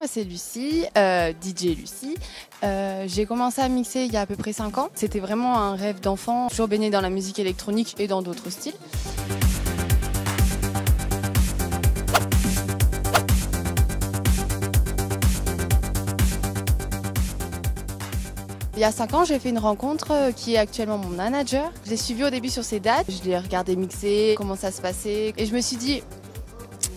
C'est Lucie, DJ Lucie. J'ai commencé à mixer il y a à peu près 5 ans. C'était vraiment un rêve d'enfant, toujours baigné dans la musique électronique et dans d'autres styles. Il y a 5 ans, j'ai fait une rencontre qui est actuellement mon manager. Je l'ai suivi au début sur ses dates, je l'ai regardé mixer, comment ça se passait. Et je me suis dit,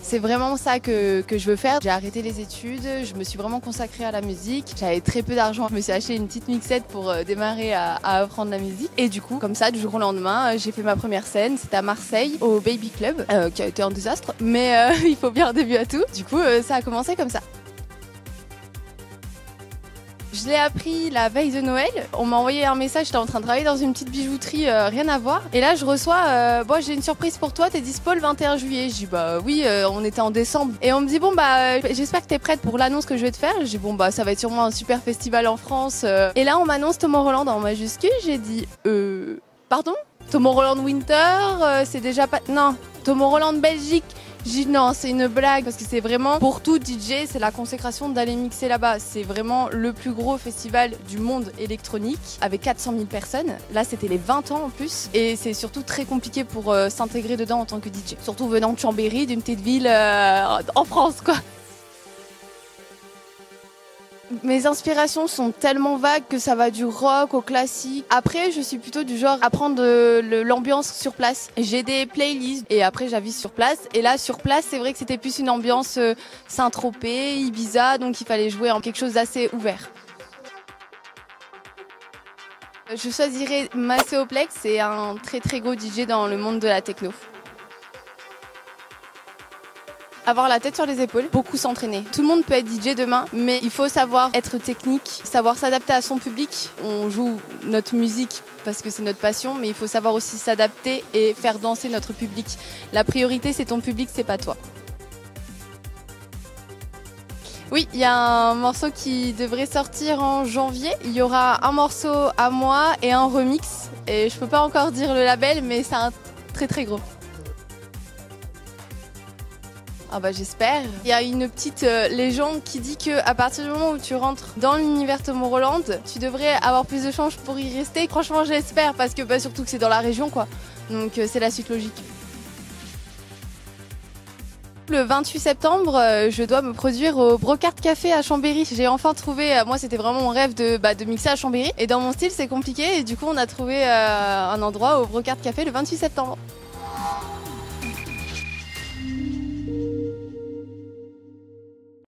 c'est vraiment ça que je veux faire. J'ai arrêté les études, je me suis vraiment consacrée à la musique. J'avais très peu d'argent, je me suis acheté une petite mixette pour démarrer à apprendre la musique. Et du coup, comme ça, du jour au lendemain, j'ai fait ma première scène. C'était à Marseille, au Baby Club, qui a été un désastre. Mais il faut bien un début à tout. Du coup, ça a commencé comme ça. Je l'ai appris la veille de Noël. On m'a envoyé un message, j'étais en train de travailler dans une petite bijouterie, rien à voir. Et là, je reçois, bon, j'ai une surprise pour toi, t'es dispo le 21 juillet. Je dis, bah oui, on était en décembre. Et on me dit, bon, bah, j'espère que t'es prête pour l'annonce que je vais te faire. Je dis, bon, bah, ça va être sûrement un super festival en France. Et là, on m'annonce Tomorrowland en majuscule. J'ai dit, pardon? Tomorrowland Winter, c'est déjà pas. Non, Tomorrowland Belgique. J'ai dit non, c'est une blague parce que c'est vraiment pour tout DJ, c'est la consécration d'aller mixer là-bas. C'est vraiment le plus gros festival du monde électronique avec 400 000 personnes. Là, c'était les 20 ans en plus et c'est surtout très compliqué pour s'intégrer dedans en tant que DJ. Surtout venant de Chambéry, d'une petite ville en France, quoi. Mes inspirations sont tellement vagues que ça va du rock au classique. Après, je suis plutôt du genre à prendre l'ambiance sur place. J'ai des playlists et après j'avise sur place. Et là, sur place, c'est vrai que c'était plus une ambiance Saint-Tropez, Ibiza, donc il fallait jouer en quelque chose d'assez ouvert. Je choisirais Macéoplex, c'est un très très gros DJ dans le monde de la techno. Avoir la tête sur les épaules, beaucoup s'entraîner. Tout le monde peut être DJ demain, mais il faut savoir être technique, savoir s'adapter à son public. On joue notre musique parce que c'est notre passion, mais il faut savoir aussi s'adapter et faire danser notre public. La priorité, c'est ton public, c'est pas toi. Oui, il y a un morceau qui devrait sortir en janvier. Il y aura un morceau à moi et un remix. Et je peux pas encore dire le label, mais c'est un très très gros. Ah bah j'espère. Il y a une petite légende qui dit qu'à partir du moment où tu rentres dans l'univers Tomorrowland, tu devrais avoir plus de chances pour y rester. Franchement j'espère parce que bah, surtout que c'est dans la région quoi. Donc c'est la suite logique. Le 28 septembre, je dois me produire au Brocard Café à Chambéry. J'ai enfin trouvé, moi c'était vraiment mon rêve de mixer à Chambéry. Et dans mon style c'est compliqué et du coup on a trouvé un endroit au Brocard Café le 28 septembre.